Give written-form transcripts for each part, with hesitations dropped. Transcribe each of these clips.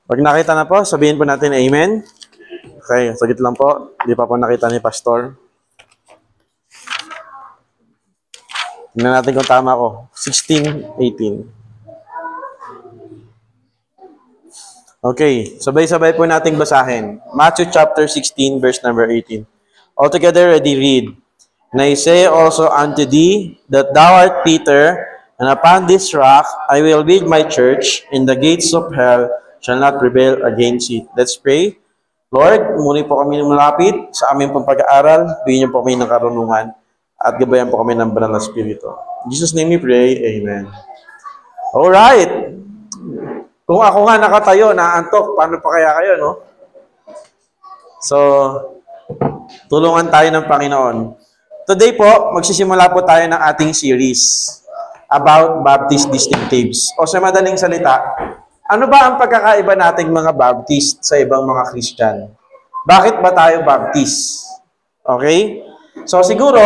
Pag nakita na po, sabihin po natin Amen. Okay, sagit lang po. Hindi pa po nakita ni Pastor. Tingnan natin kung tama ko. 16, 18. Okay, sabay-sabay po nating basahin. Matthew chapter 16, verse number 18. Altogether, ready, read. And I say also unto thee, that thou art Peter, and upon this rock I will build my church, and the gates of hell shall not prevail against it. Let's pray. Lord, muli po kami malapit sa aming pag-aaral. Bigyan niyo po kami ng karunungan at gabayan po kami ng banal na Espiritu. In Jesus' name we pray. Amen. Alright. Kung ako nga nakatayo, naantok, paano pa kaya kayo, no? So, tulungan tayo ng Panginoon. Today po, magsisimula po tayo ng ating series about Baptist distinctives. O sa madaling salita, ano ba ang pagkakaiba nating mga Baptist sa ibang mga Christian? Bakit ba tayo Baptist? Okay? So siguro,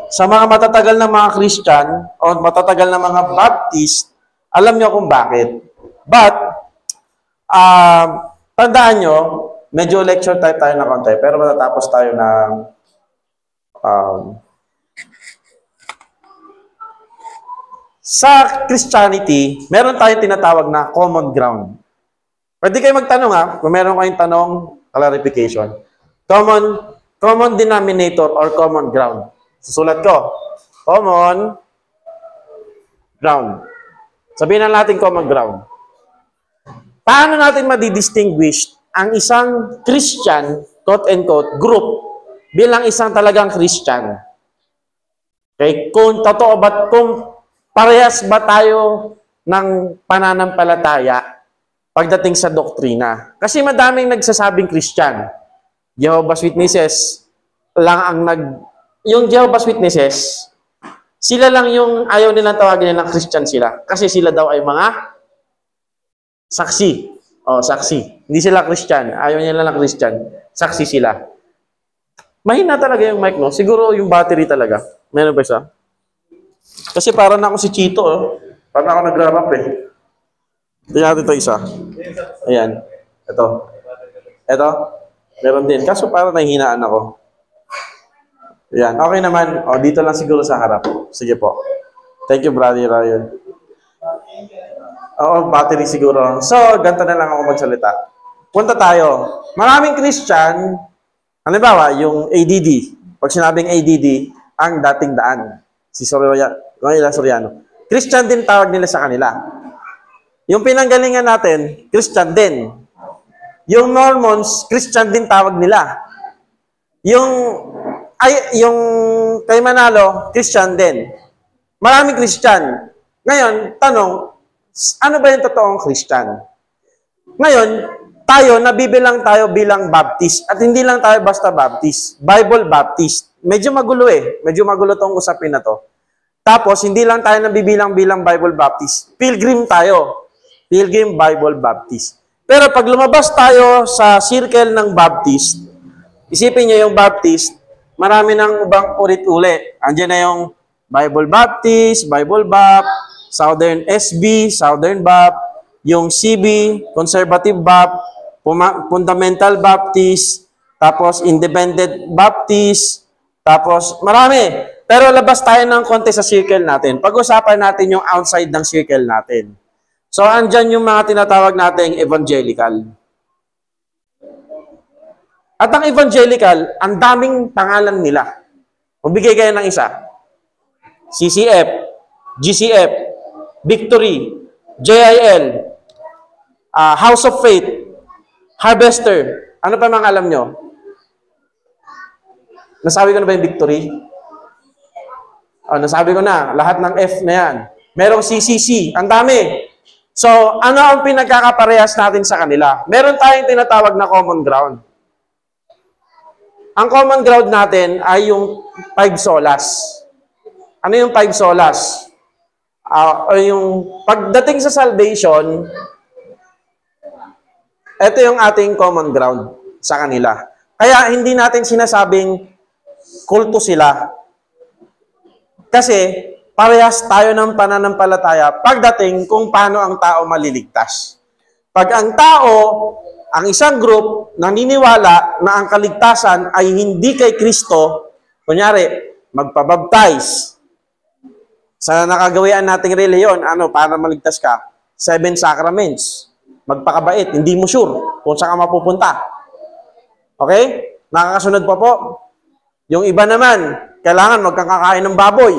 sa mga matatagal na mga Christian o matatagal na mga Baptist, alam nyo kung bakit. But, tandaan nyo, medyo lecture type tayo na konti, pero matatapos tayo ng sa Christianity, meron tayong tinatawag na common ground. Pwede kayo magtanong kung meron kayong tanong, clarification. Common denominator or common ground. Susulat ko. Common ground. Sabihin na natin common ground. Paano natin madidistinguish ang isang Christian, quote-unquote, group bilang isang talagang Christian? Okay? Kung totoo ba, kung parehas ba tayo ng pananampalataya pagdating sa doktrina? Kasi madaming nagsasabing Christian. Jehovah's Witnesses lang ang yung Jehovah's Witnesses, sila lang yung ayaw nilang tawagin nilang Christian sila. Kasi sila daw ay mga saksi. O, saksi. Hindi sila Christian. Ayaw nila lang Christian. Saksi sila. Mahina talaga yung mic, no? Siguro yung battery talaga. Meron ba isa? Kasi parang ako si Chito, Parang ako nagra-rap, Tingnan natin ito isa. Ayan. Ito. Meron din. Kaso parang nahihinaan ako. Ayan. Okay naman. O, dito lang siguro sa harap. Sige po. Thank you, Brother Ryan. Oo, battery siguro. So, ganito na lang ako magsalita. Punta tayo. Maraming Christian, halimbawa, yung ADD. Pag sinabing ADD, ang dating daan. Si Soriano. Christian din tawag nila sa kanila. Yung pinanggalingan natin, Christian din. Yung Mormons, Christian din tawag nila. Yung kay Manalo, Christian din. Maraming Christian. Ngayon, tanong, ano ba yung totoong Christian? Ngayon, nabibilang tayo bilang Baptist. At hindi lang tayo basta Baptist. Bible Baptist. Medyo magulo Medyo magulo tong usapin na to. Tapos, hindi lang tayo nabibilang bilang Bible Baptist. Pilgrim tayo. Pilgrim Bible Baptist. Pero pag lumabas tayo sa circle ng Baptist, isipin nyo yung Baptist, marami ng ubang ulit-uli. Andiyan na yung Bible Baptist, Bible Bap, Southern SB, Southern Bap, yung CB, Conservative Bap, Fundamental Baptist, tapos Independent Baptist, tapos marami. Pero labas tayo ng konti sa circle natin. Pag-usapan natin yung outside ng circle natin. So, andyan yung mga tinatawag nating evangelical. At ang evangelical, ang daming pangalan nila. Magbigay kayo ng isa. CCF, GCF, Victory, JIL, House of Faith, Harvester. Ano pa mga alam nyo? Nasabi ko na ba yung Victory? Nasabi ko na. Lahat ng F na yan. Merong CCC. Ang dami. So, ano ang pinagkakaparehas natin sa kanila? Meron tayong tinatawag na common ground. Ang common ground natin ay yung 5 solas. Ano yung 5 solas? Yung pagdating sa salvation, ito yung ating common ground sa kanila. Kaya hindi natin sinasabing kulto sila. Kasi parehas tayo ng pananampalataya pagdating kung paano ang tao maliligtas. Pag ang tao, ang isang group, naniniwala na ang kaligtasan ay hindi kay Kristo, kunyari, magpabaptize. Sa nakagawian nating reliyon, para maligtas ka? 7 sacraments. Magpakabait, hindi mo sure kung saan ka mapupunta. Okay? Nakakasunod pa po. Yung iba naman, kailangan magkakakain ng baboy.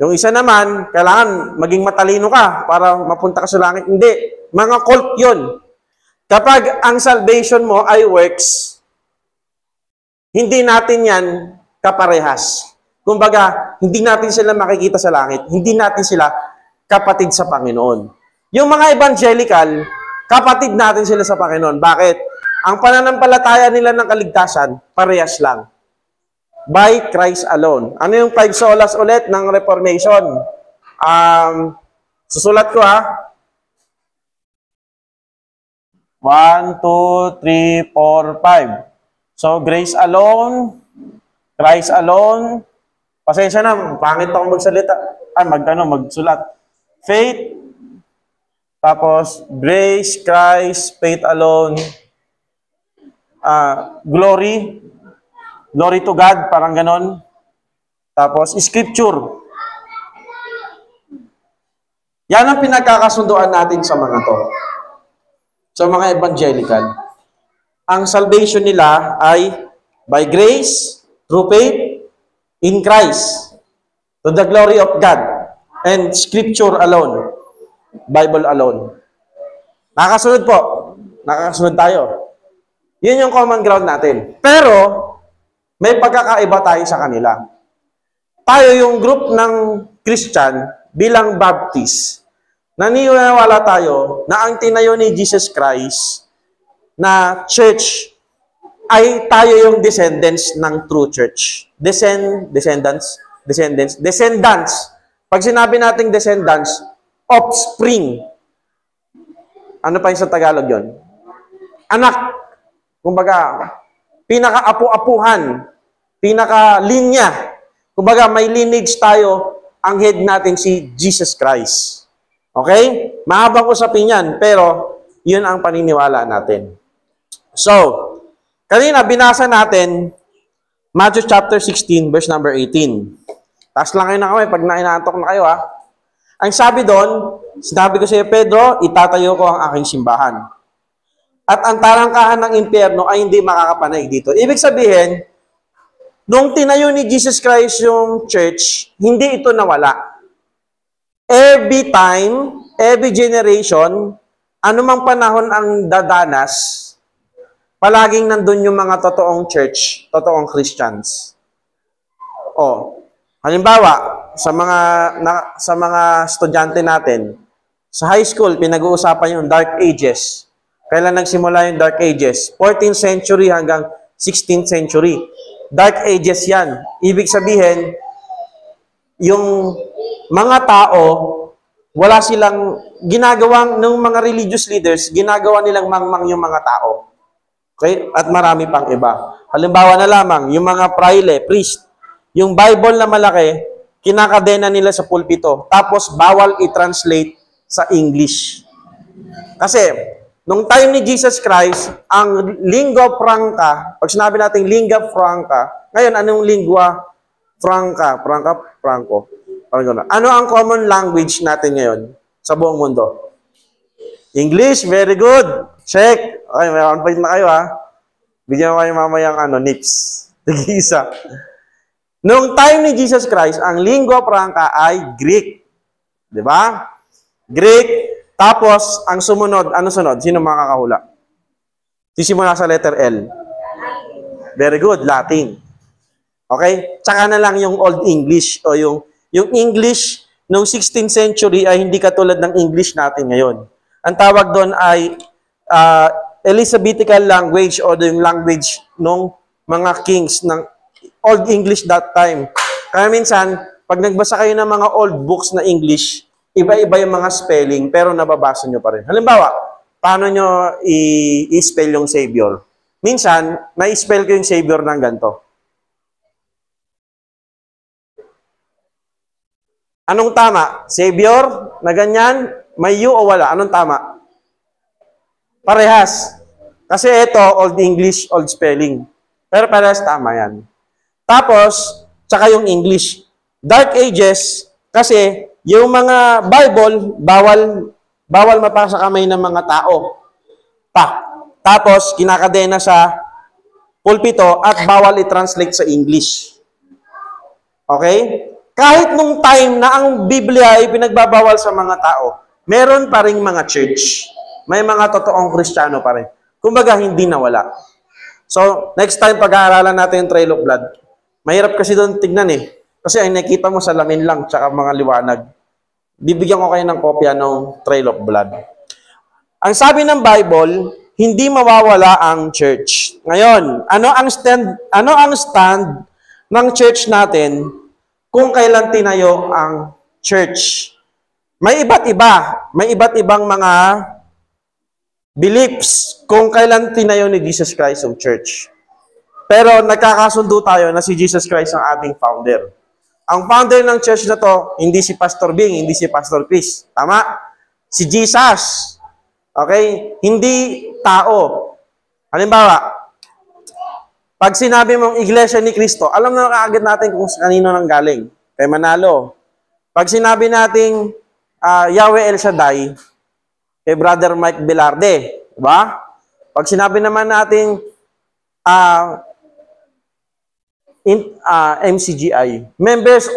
Yung isa naman, kailangan maging matalino ka para mapunta ka sa langit. Hindi. Mga cult yun. Kapag ang salvation mo ay works, hindi natin yan kaparehas. Kumbaga, hindi natin sila makikita sa langit. Hindi natin sila kapatid sa Panginoon. Yung mga evangelical, kapatid natin sila sa Panginoon. Bakit? Ang pananampalataya nila ng kaligtasan, parehas lang. By Christ alone. Ano yung 5 solas ulit ng Reformation? Susulat ko ha. 1, 2, 3, 4, 5. So, grace alone, Christ alone. Pasensya na, pangit ako magsalita. Magsulat. Faith, tapos grace, Christ, faith alone, glory to God, parang ganon. Tapos, scripture. Yan ang pinagkakasunduan natin sa mga to. Sa mga evangelical. Ang salvation nila ay by grace, through faith, in Christ, to the glory of God, and scripture alone, Bible alone. Nakakasunod po. Nakakasunod tayo. Yun yung common ground natin. Pero, may pagkakaiba tayo sa kanila. Tayo yung group ng Christian bilang Baptist. Naniniwala tayo na ang tinayo ni Jesus Christ na church ay tayo yung descendants ng true church. Descendants. Pag sinabi nating descendants, offspring. Ano pa yung sa Tagalog yon? Anak. Kumbaga, pinaka-apu-apuhan, pinaka-linya. Kumbaga, may lineage tayo, ang head natin si Jesus Christ. Okay? Mahabang usapin yan, pero yun ang paniniwala natin. So, kanina binasa natin Matthew chapter 16, verse number 18. Taas lang kayo na kamay pag nainaantok na kayo ha. Ang sabi doon, sinabi ko sa iyo, Pedro, itatayo ko ang aking simbahan. At ang tarangkahan ng impyerno ay hindi makakapanay dito. Ibig sabihin, nung tinayo ni Jesus Christ yung church, hindi ito nawala. Every time, every generation, anumang panahon ang dadanas, palaging nandun yung mga totoong church, totoong Christians. Halimbawa, sa mga estudyante natin, sa high school, pinag-uusapan yung Dark Ages. Kailan nagsimula yung Dark Ages? 14th century hanggang 16th century. Dark Ages yan. Ibig sabihin, yung mga tao, wala silang ginagawang, ng mga religious leaders, ginagawa nilang mangmang yung mga tao. Okay? At marami pang iba. Halimbawa na lamang, yung mga praile, priest, yung Bible na malaki, kinakadena nila sa pulpito. Tapos, bawal i-translate sa English. Kasi, nung time ni Jesus Christ, ang lingua franca, pag sinabi natin lingua franca, ngayon, anong lingua franca? Franco. Ano ang common language natin ngayon sa buong mundo? English, very good. Check. Okay, may 1 point na kayo ha. Bigyan ko kayo mamayang nips. Tig-isa. Nung time ni Jesus Christ, ang lingua franca ay Greek. Di ba? Greek. Tapos, ang sumunod, ano sunod? Sino makakahula? Sisimula sa letter L. Very good. Latin. Okay? Tsaka na lang yung Old English o yung English noong 16th century ay hindi katulad ng English natin ngayon. Ang tawag doon ay Elizabethan language o yung language ng mga kings ng Old English that time. Kaya minsan, pag nagbasa kayo ng mga old books na English, iba-iba yung mga spelling pero nababasa nyo pa rin. Halimbawa, paano nyo i-spell yung Savior? Minsan, na-spell ko yung Savior ng ganito. Anong tama? Savior? Na ganyan? May U o wala? Anong tama? Parehas. Kasi ito, Old English, Old Spelling. Pero parehas tama yan. Tapos, tsaka yung English. Dark Ages, kasi yung mga Bible, bawal mapasa sa kamay ng mga tao. Tapos, kinakadena sa pulpito at bawal i-translate sa English. Okay? Kahit nung time na ang Biblia ay pinagbabawal sa mga tao, meron pa ring mga church. May mga totoong Kristiyano pa rin. Kumbaga, hindi nawala. So, next time pag-aaralan natin yung Trail of Blood, mahirap kasi doon tignan eh. Kasi ay nakita mo sa lamin lang, tsaka mga liwanag. Bibigyan ko kayo ng kopya ng Trail of Blood. Ang sabi ng Bible, hindi mawawala ang church. Ngayon, ano ang stand ng church natin kung kailan tinayo ang church? May iba't ibang mga beliefs kung kailan tinayo ni Jesus Christ ang church. Pero nagkakasundo tayo na si Jesus Christ ang ating founder. Ang founder ng church na to, hindi si Pastor Bing, hindi si Pastor Chris. Tama? Si Jesus. Okay? Hindi tao. Halimbawa, pag sinabi mong Iglesia ni Cristo, alam na kaagad natin kung kanino nang galing. Kay Manalo. Pag sinabi nating Yahweh El Shaddai, kay Brother Mike Velarde. Diba? Pag sinabi naman nating MCGI, members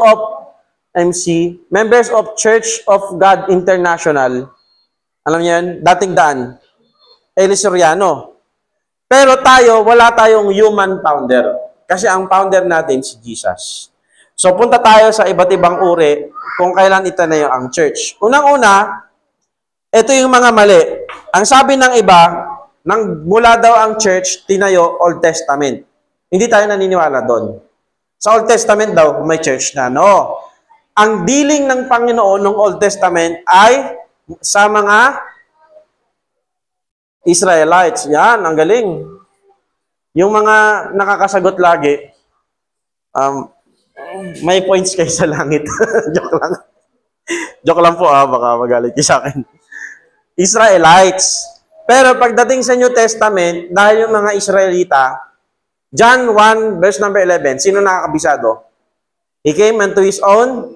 of Church of God International, alam niyo yan, dating daan, Eli Soriano. Pero tayo, wala tayong human founder. Kasi ang founder natin si Jesus. So punta tayo sa iba't ibang uri kung kailan itinayo ang church. Unang-una, ito yung mga mali. Ang sabi ng iba, mula daw ang church, tinayo Old Testament. Hindi tayo naniniwala doon. Sa Old Testament daw, may church na. No. Ang dealing ng Panginoon ng Old Testament ay sa mga Israelites. Yan, ang galing. Yung mga nakakasagot lagi, may points kayo sa langit. Joke lang. Joke lang po baka magalit kayo sa akin. Israelites. Pero pagdating sa New Testament, dahil yung mga Israelita, John 1, verse number 11, sino nakakabisado? He came unto his own,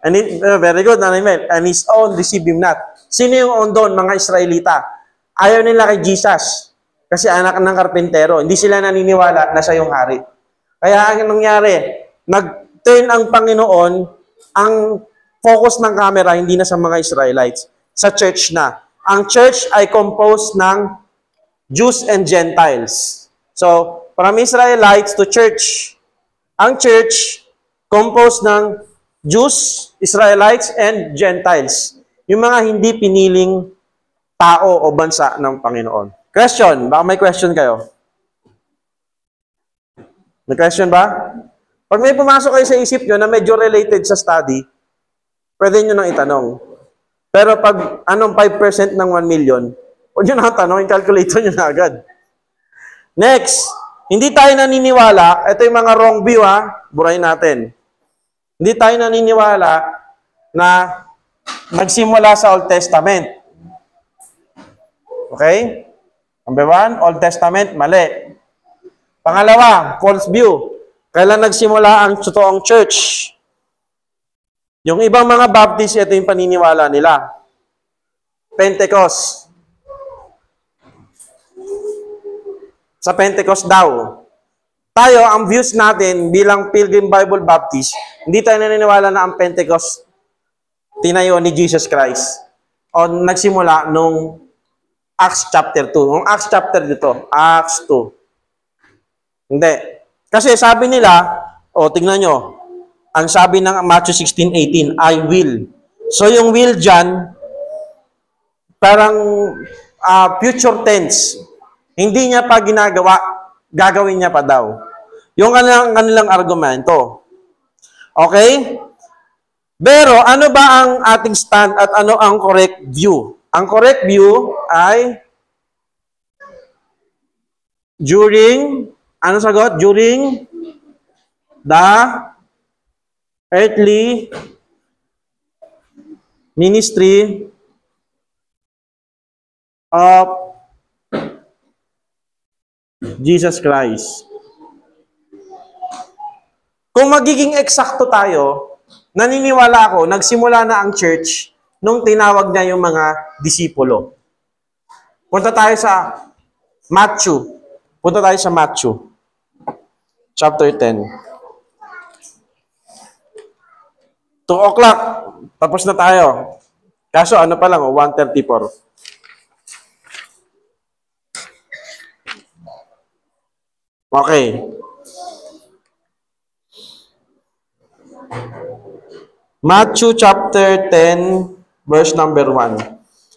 and very good, and his own received him not. Sino yung own doon? Mga Israelita. Ayaw nila kay Jesus, kasi anak ng karpentero. Hindi sila naniniwala na siya yung hari. Kaya ang nangyari, nag-turn ang Panginoon, ang focus ng camera, hindi na sa mga Israelites, sa church na. Ang church ay composed ng Jews and Gentiles. So, from Israelites to church. Ang church, composed ng Jews, Israelites, and Gentiles. Yung mga hindi piniling tao o bansa ng Panginoon. Question? Baka may question kayo? May question ba? Pag may pumasok kayo sa isip nyo na medyo related sa study, pwede nyo nang itanong. Pero pag anong 5% ng 1 million, huwag nyo na tanong, calculator nyo na agad. Next, hindi tayo naniniwala, ito yung mga wrong view burahin natin. Hindi tayo naniniwala na nagsimula sa Old Testament. Okay? Number 1, Old Testament, mali. Pangalawa, false view. Kailan nagsimula ang totoong church? Yung ibang mga Baptist, ito yung paniniwala nila. Pentecost. Sa Pentecost daw. Tayo, ang views natin bilang Pilgrim Bible Baptist, hindi tayo naniniwala na ang Pentecost tinayo ni Jesus Christ. O nagsimula nung Acts chapter 2. Nung Acts chapter dito, Acts 2. Hindi. Kasi sabi nila, tingnan nyo, ang sabi ng Matthew 16:18, I will. So yung will dyan, parang future tense. Hindi niya pa ginagawa, gagawin niya pa daw. Yung kanilang argumento. Okay? Pero ano ba ang ating stand at ano ang correct view? Ang correct view ay during, ano sagot? During the earthly ministry of Jesus Christ. Kung magiging eksakto tayo, naniniwala ako, nagsimula na ang church nung tinawag niya yung mga disipulo. Punta tayo sa Matthew. Punta tayo sa Matthew. Chapter 10. 2 o'clock. Tapos na tayo. Kaso ano pa lang, 1:34. Okay. Matthew chapter 10, verse number 1.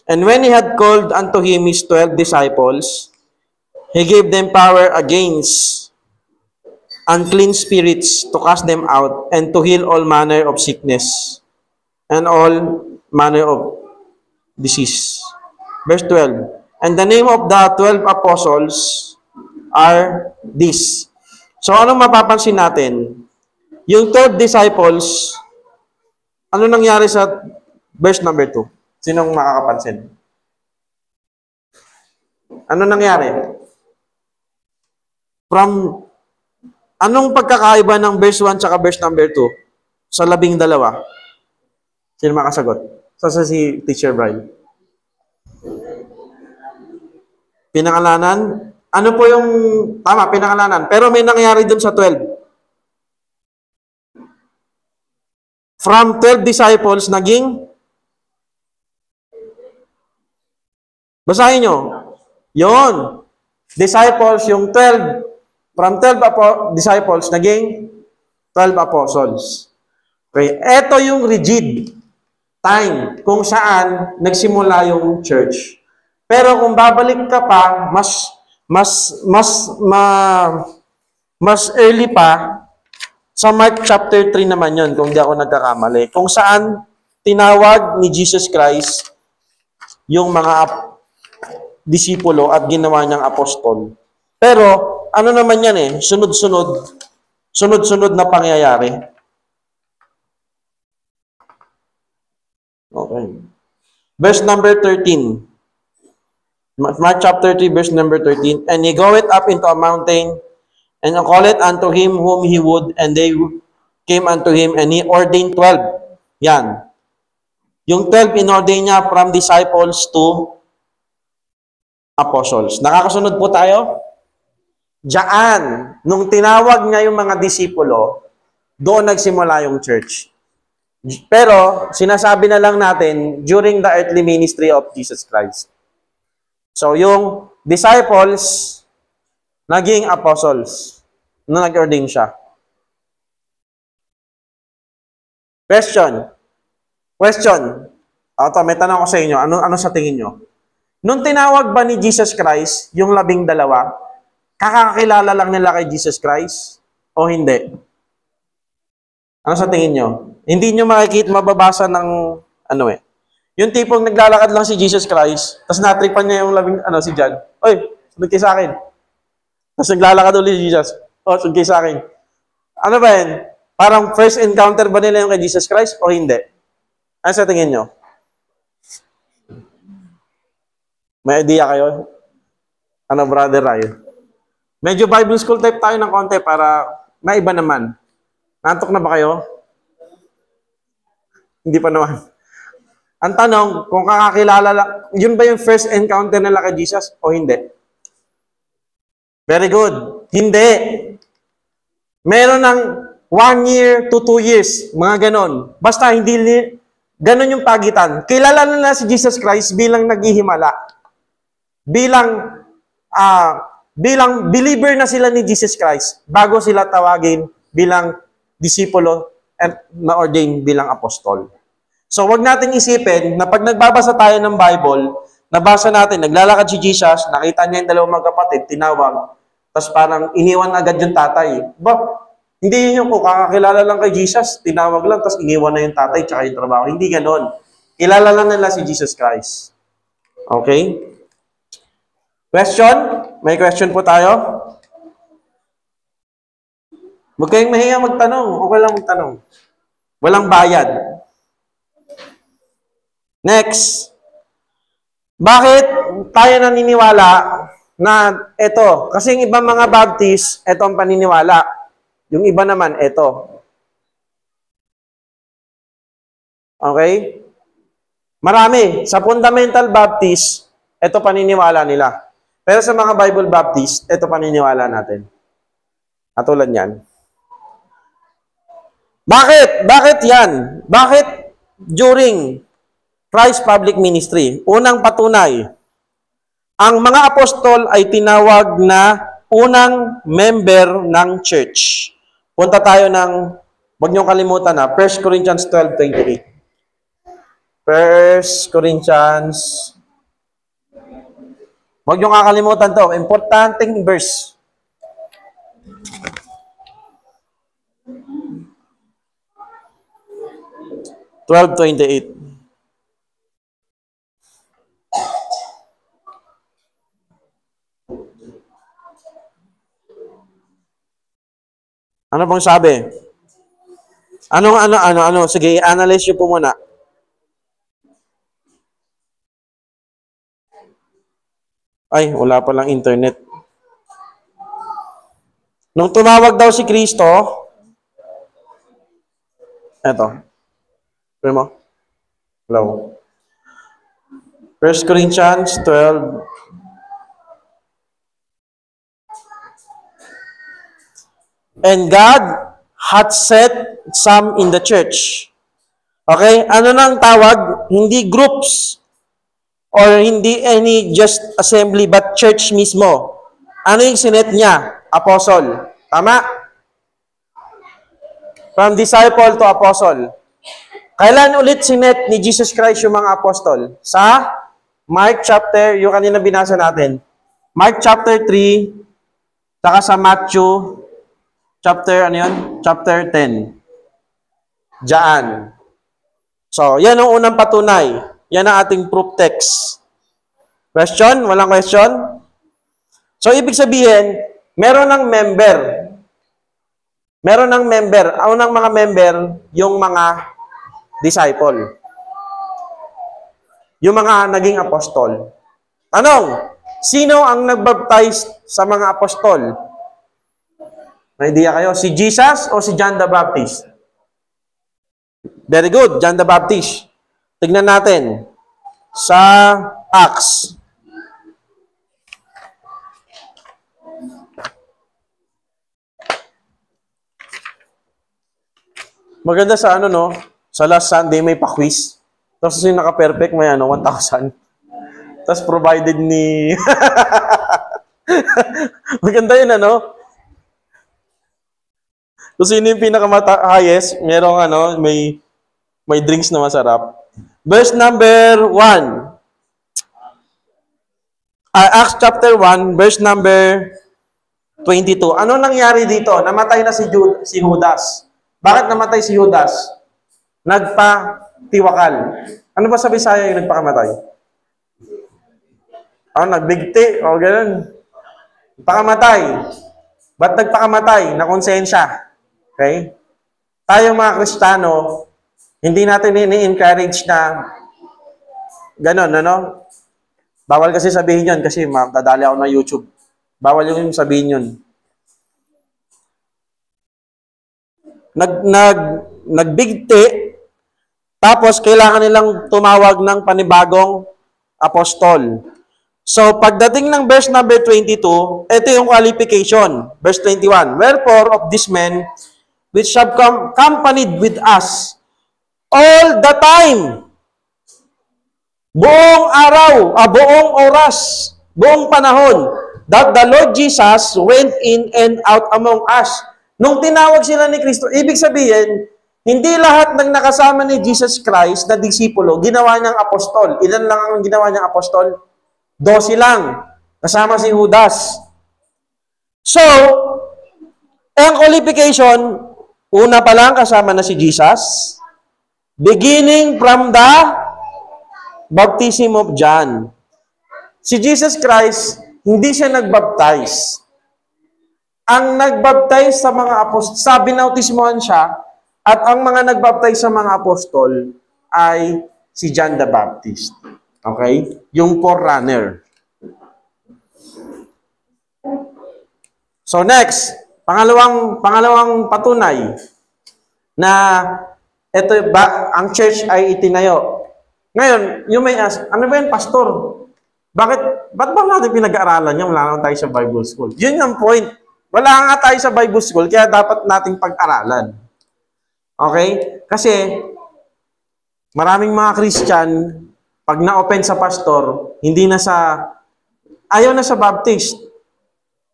And when he had called unto him his 12 disciples, he gave them power against unclean spirits to cast them out and to heal all manner of sickness and all manner of disease. Verse 12. And the name of the 12 apostles are these. So anong mapapansin natin? Yung 12 disciples, ano nangyari sa verse number 2? Sinong makakapansin? Ano nangyari? From, anong pagkakaiba ng verse 1 tsaka verse number 2 sa 12? Sino makasagot? Si Teacher Brian. Pinangalanan? Ano po yung, tama, pinangalanan. Pero may nangyari dun sa 12. From 12 disciples, naging, basahin nyo, yon disciples, yung 12, from 12 disciples, naging 12 apostles. Okay, ito yung rigid time kung saan nagsimula yung church. Pero kung babalik ka pa, mas early pa, sa Mark chapter 3 naman yun, kung di ako nagkakamali, kung saan tinawag ni Jesus Christ yung mga disipulo at ginawa niyang apostol. Pero, ano naman yan eh, sunod-sunod na pangyayari. Okay. Verse number 13. Mark chapter 3, verse number 13. And he goeth up into a mountain, and calleth unto him whom he would, and they came unto him, and he ordained 12. Yan. Yung 12, inordain niya from disciples to apostles. Nakakasunod po tayo? Diyan, nung tinawag niya yung mga disipulo, doon nagsimula yung church. Pero, sinasabi na lang natin, during the earthly ministry of Jesus Christ. So, yung disciples, naging apostles nung nag-ordain siya. Question. Ito, may tanong ko sa inyo. Ano sa tingin nyo? Nung tinawag ba ni Jesus Christ yung 12, kakakilala lang nila kay Jesus Christ o hindi? Ano sa tingin nyo? Hindi nyo makikita, mababasa ng yung tipong naglalakad lang si Jesus Christ, tapos natripan niya yung si John. Oy, sunod kayo sa akin. Tapos naglalakad ulit si Jesus. Sunod kayo sa akin. Ano ba yan? Parang first encounter ba nila yung kay Jesus Christ o hindi? Ano sa tingin nyo? May idea kayo? Ano, Brother Ryan? Medyo Bible school type tayo ng konti para maiba naman. Nantok na ba kayo? Hindi pa naman. Ang tanong, kung kakakilala lang, yun ba yung first encounter nila kay Jesus o hindi? Very good. Hindi. Meron ng 1 year to 2 years, mga ganon. Basta hindi, ganon yung pagitan. Kilala nila si Jesus Christ bilang naghihimala. Bilang believer na sila ni Jesus Christ bago sila tawagin bilang disipulo at na-ordain bilang apostol. So, wag nating isipin na pag nagbabasa tayo ng Bible, nabasa natin, naglalakad si Jesus, nakita niya yung dalawang magkapatid, tinawag, tapos parang iniwan agad yung tatay. Hindi yun yung kakakilala lang kay Jesus, tinawag lang, tapos iniwan na yung tatay tsaka yung trabaho. Hindi ganon. Kilala lang nila si Jesus Christ. Okay? Question? May question po tayo? Huwag kayong mahiya magtanong. Okay lang magtanong. Walang bayad. Next. Bakit tayo naniniwala na ito, kasi yung ibang mga Baptist, ito ang paniniwala. Yung iba naman, ito. Okay? Marami. Sa Fundamental Baptist, ito paniniwala nila. Pero sa mga Bible Baptist, ito paniniwala natin. Katulad yan. Bakit? Bakit yan? Bakit during Christ's public ministry? Unang patunay, ang mga apostol ay tinawag na unang member ng church. Punta tayo ng, huwag niyong kalimutan na, 1 Corinthians 12:28. 1 Corinthians, huwag niyong kakalimutan to, importanteng verse. (12:28). Ano pong sabi? Ano? Sige, analyze niyo po muna. Ay, wala palang internet. Nung tumawag daw si Kristo, eto. Pwede mo? Hello. 1 Corinthians 12. And God hath set some in the church. Okay? Ano nang tawag? Hindi groups or hindi any just assembly but church mismo. Ano yung sinet niya? Apostle. Tama? From disciple to apostle. Kailan ulit sinet ni Jesus Christ yung mga apostol? Sa Mark chapter, yung kanina binasa natin. Mark chapter 3, saka sa Matthew chapter, Chapter 10. Diyan. So, yan ang unang patunay. Yan ang ating proof text. Question? Walang question? So, ibig sabihin, meron ng member. Meron ng member. Unang mga member, yung mga disciple. Yung mga naging apostol. Tanong, sino ang nagbaptize sa mga apostol? May idea kayo? Si Jesus o si John the Baptist? Very good, John the Baptist. Tignan natin. Sa Acts. Maganda sa sa last Sunday may pa-quiz. Tapos yung naka-perfect may 1,000. Tapos provided ni... Maganda yun, Kung sino yung pinaka-highest, merong may drinks na masarap. Verse number 1. Acts chapter 1, verse number 22. Ano nangyari dito? Namatay na si Judas. Bakit namatay si Judas? Nagpatiwakal. Ano ba sa Bisaya yung nagpakamatay? Nagbigti. Ganun. Pakamatay. Ba't nagpakamatay? Nakonsensya. Okay? Tayo mga Kristiyano, hindi natin ini-encourage na ganun, Bawal kasi sabihin yun kasi dadali ako na YouTube. Bawal yung sabihin yun. Nagbigti, tapos kailangan nilang tumawag ng panibagong apostol. So, pagdating ng verse number 22, ito yung qualification. Verse 21, wherefore of these men which have accompanied with us all the time, buong araw, buong oras, buong panahon, that the Lord Jesus went in and out among us. Nung tinawag sila ni Kristo, ibig sabihin, hindi lahat ng nakasama ni Jesus Christ na disipulo, ginawa niyang apostol. Ilan lang ang ginawa niyang apostol? 12 lang. Kasama si Judas. So, ang qualification, una pa lang kasama na si Jesus, beginning from the baptism of John. Si Jesus Christ, hindi siya nagbaptize. Ang nagbaptize sa mga apostol, binautismohan siya, at ang mga nagbaptize sa mga apostol ay si John the Baptist. Okay? Yung forerunner. So next, pangalawang patunay na ito ba ang church ay itinayo. Ngayon, you may ask, ano ba yan, pastor? Ba't ba natin pinag-aaralan yan? Wala naman tayo sa Bible school. Yun ang point. Wala nga tayo sa Bible school, kaya dapat nating pag-aralan. Okay? Kasi, maraming mga Christian, pag na-open sa pastor, ayaw na sa Baptist.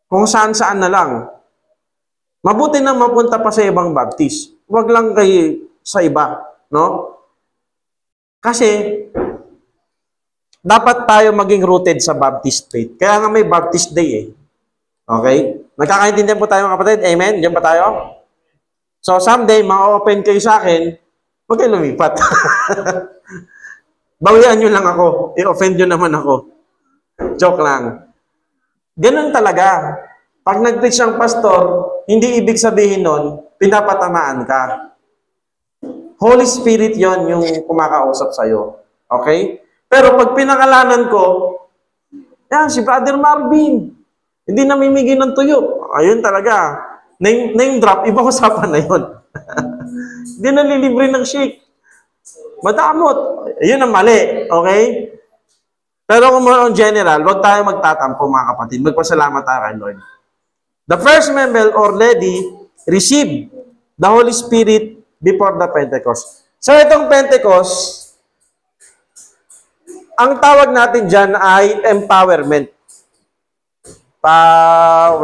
Kung saan-saan na lang. Mabuti na mapunta pa sa ibang Baptist. Huwag lang kayo sa iba. No? Kasi, dapat tayo maging rooted sa Baptist faith. Kaya nga may Baptist Day eh. Okay? Nagkakaintindihan po tayo mga kapatid? Amen? Diyan pa tayo? So, someday, ma-open kayo sa akin, huwag kayo lumipat. Bawian nyo lang ako. I-offend nyo naman ako. Joke lang. Ganun talaga. Pag nag-preach ang pastor, hindi ibig sabihin nun, pinapatamaan ka. Holy Spirit yon yung kumakausap sa'yo. Okay? Pero pag pinakalanan ko, yan, si Brother Marvin, hindi namimigay ng tuyo. Ayun talaga. Name drop, ibang usapan na yun. Hindi nalilibre ng shake. Madamot. Ayun ang mali. Okay? Pero kung on general, huwag tayo magtatampo mga kapatid. Magpasalamat tayo kay Lord. The first member or lady received the Holy Spirit before the Pentecost. So itong Pentecost, ang tawag natin dyan ay empowerment. Powerment.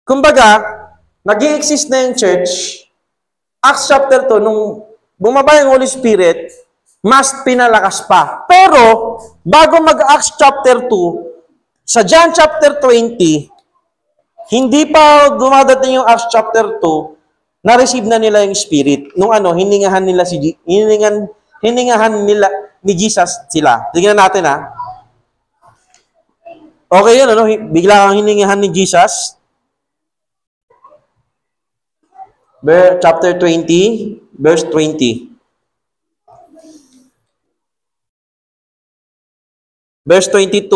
Kumbaga, nag-i-exist na yung church. Acts chapter 2, nung bumaba yung Holy Spirit, mas pinalakas pa. Pero, bago mag-Acts chapter 2, sa John chapter 20, hindi pa dumadating yung Acts chapter 2, na-receive na nila yung Spirit. Nung hiningahan nila ni Jesus sila. Tingnan natin ha. Okay yun, bigla kang hiningahan ni Jesus. Chapter 20, verse 20. Verse 20,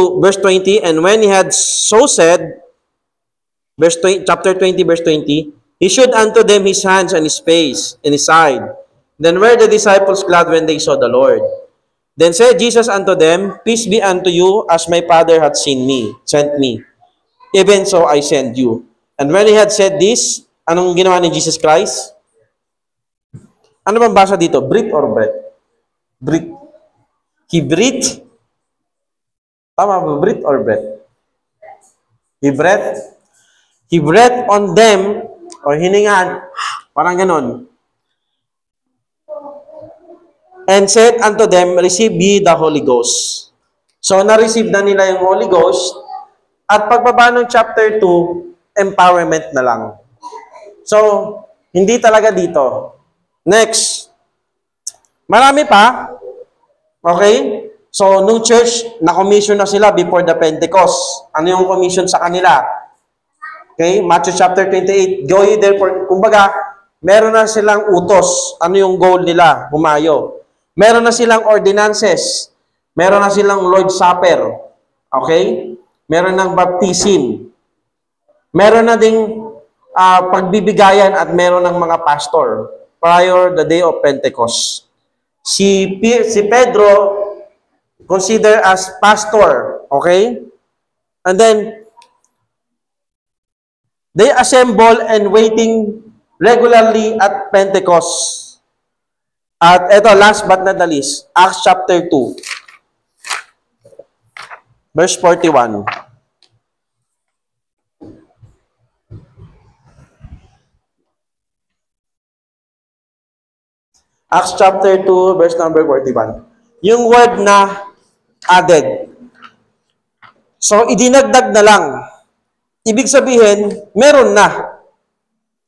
and when he had so said, chapter 20, verse 20, he showed unto them his hands and his face and his side. Then were the disciples glad when they saw the Lord. Then said Jesus unto them, peace be unto you, as my Father hath sent me. Even so I send you. And when he had said this, anong ginawa ni Jesus Christ? Ano bang basa dito? Breathe or breath? Breathe. He breathed. Tama ba? Breathe or breath? He breathed. He breathed on them, o hiningan, parang ganon. And said unto them, receive ye the Holy Ghost. So, na-receive na nila yung Holy Ghost. At pagbaba ng chapter 2, empowerment na lang. So, hindi talaga dito. Next. Marami pa. Okay? So, nung church, na-commission na sila before the Pentecost. Ano yung commission sa kanila? Okay? Matthew chapter 28. Go ye therefore. Kumbaga, meron na silang utos. Ano yung goal nila? Humayo. Meron na silang ordinances. Meron na silang Lord's Supper. Okay? Meron ng baptism. Meron na ding pagbibigayan at meron ng mga pastor prior the day of Pentecost. Si Pedro consider as pastor. Okay? And then, they assemble and waiting regularly at Pentecost. At ito, last but not the least, Acts chapter 2, verse 41. Acts chapter 2, verse number 41. Yung word na added. So, idinagdag na lang. Ibig sabihin, meron na.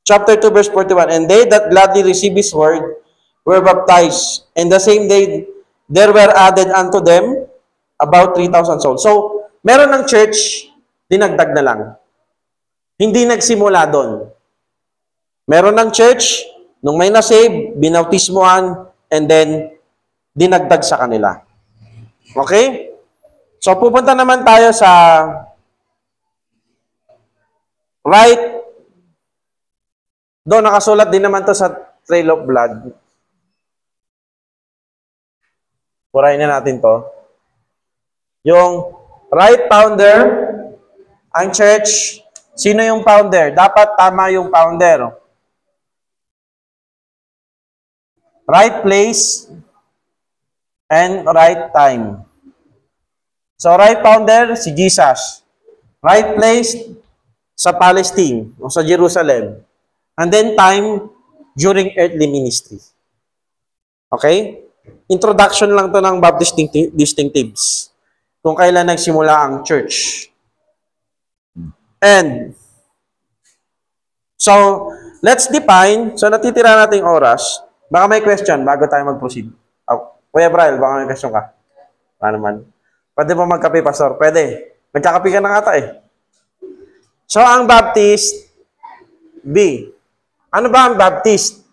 Chapter 2, verse 41. And they that gladly receive his word were baptized. And the same day, there were added unto them about 3,000 souls. So, meron ng church, dinagdag na lang. Hindi nagsimula doon. Meron ng church, nung may na-save, binautismuhan, and then, dinagdag sa kanila. Okay? So, pupunta naman tayo sa Right? Doon, nakasulat din naman to sa Trail of Blood. Purahin na natin to. Yung right founder, ang church, sino yung founder? Dapat tama yung founder. Right place and right time. So, right founder, si Jesus. Right place, sa Palestine o sa Jerusalem. And then time, during earthly ministry. Okay? Introduction lang to ng Baptist distinctives. Kung kailan nagsimula ang church. And, so, let's define. So, natitira nating oras. Baka may question bago tayo mag-proceed. Oh, Kuya Brian, baka may question ka? Ano naman? Pwede ba magkape, Pastor? Pwede. Nagkakape ka na ata eh. So, ang Baptist, B. Ano ba ang Baptist?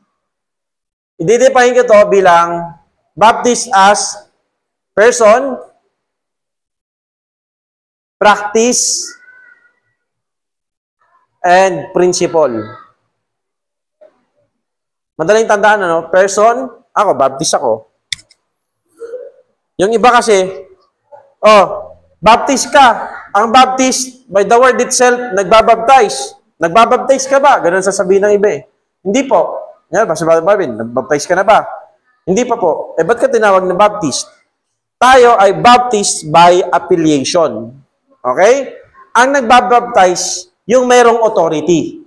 I-define ko to bilang Baptist as person, practice, and principle. Madaling tandaan, ano? Person, ako, Baptist ako. Yung iba kasi, Baptist ka. Ang Baptist, by the word itself, nagbabaptize. Nagbabaptize ka ba? Ganun sasabihin ng iba eh. Hindi po. Yan, Pastor Marvin, nagbaptize ka na ba? Hindi pa po. Ba't ka tinawag na Baptist? Tayo ay Baptist by affiliation. Okay? Ang nagbabaptize, yung mayroong authority.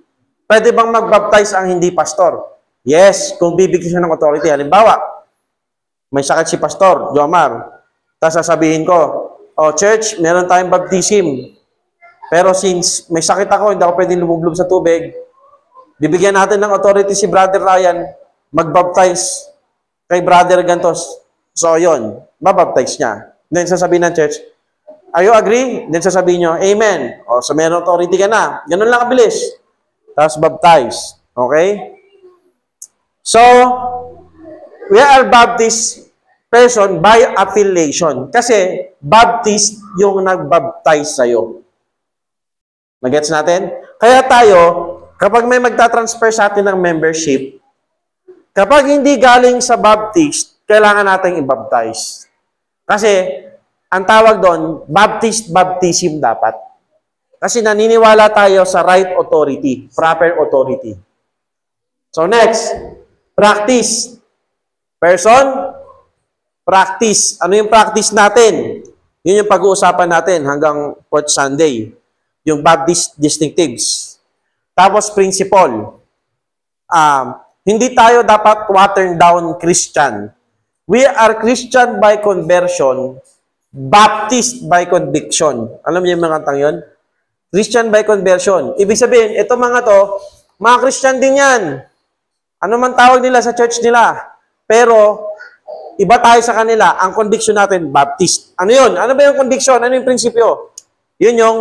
Pwede bang magbaptize ang hindi pastor? Yes, kung bibigyan siya ng authority. Halimbawa, may sakit si Pastor, Jomar. Tapos sasabihin ko, church, meron tayong baptism. Pero since may sakit ako, hindi ako pwedeng lumublob sa tubig, bibigyan natin ng authority si Brother Ryan, magbaptize kay Brother Gantos. So, yun, mabaptize niya. Then sasabihin ng church, are you agree? Then sasabihin nyo, amen. So meron authority ka na. Ganun lang kabilis. Tapos baptize. Okay? So, we are Baptist person by affiliation. Kasi, Baptist yung nagbaptize sa'yo. Nagets natin? Kaya tayo, kapag may magta-transfer sa atin ng membership, kapag hindi galing sa Baptist, kailangan natin i-baptize. Kasi, ang tawag doon, Baptist baptism dapat. Kasi naniniwala tayo sa right authority, proper authority. So next, practice. Person, practice. Ano yung practice natin? Yun yung pag-uusapan natin hanggang 4th Sunday. Yung Baptist distinctives. Tapos principle. Hindi tayo dapat watered down Christian. We are Christian by conversion, Baptist by conviction. Alam niyo yung mga kantang yun? Christian by conversion. Ibig sabihin, ito mga to, mga Christian din yan. Ano man tawag nila sa church nila. Pero, iba tayo sa kanila. Ang conviction natin, Baptist. Ano yun? Ano ba yung conviction? Ano yung prinsipyo? Yun yung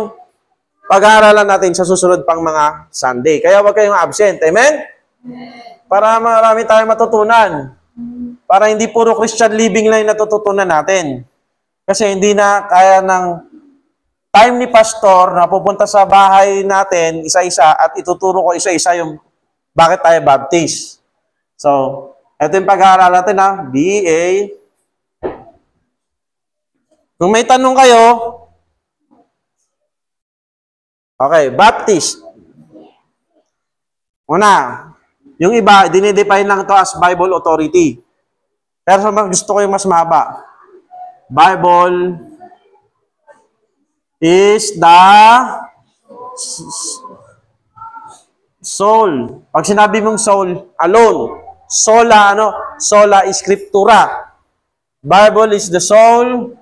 pag-aaralan natin sa susunod pang mga Sunday. Kaya huwag kayong absent. Amen? Para marami tayong matutunan. Para hindi puro Christian living lang natututunan natin. Kasi hindi na kaya ng time ni pastor na pupunta sa bahay natin isa-isa at ituturo ko isa-isa yung bakit tayo Baptist. So, ito yung pag-aaral natin ha. BA. Kung may tanong kayo, okay, Baptist. Una, yung iba, dinidefine lang ito as Bible authority. Pero gusto ko yung mas mahaba. Bible is the soul. Pag sinabi mong soul, alone. Sola, Sola Scriptura. Bible is the soul.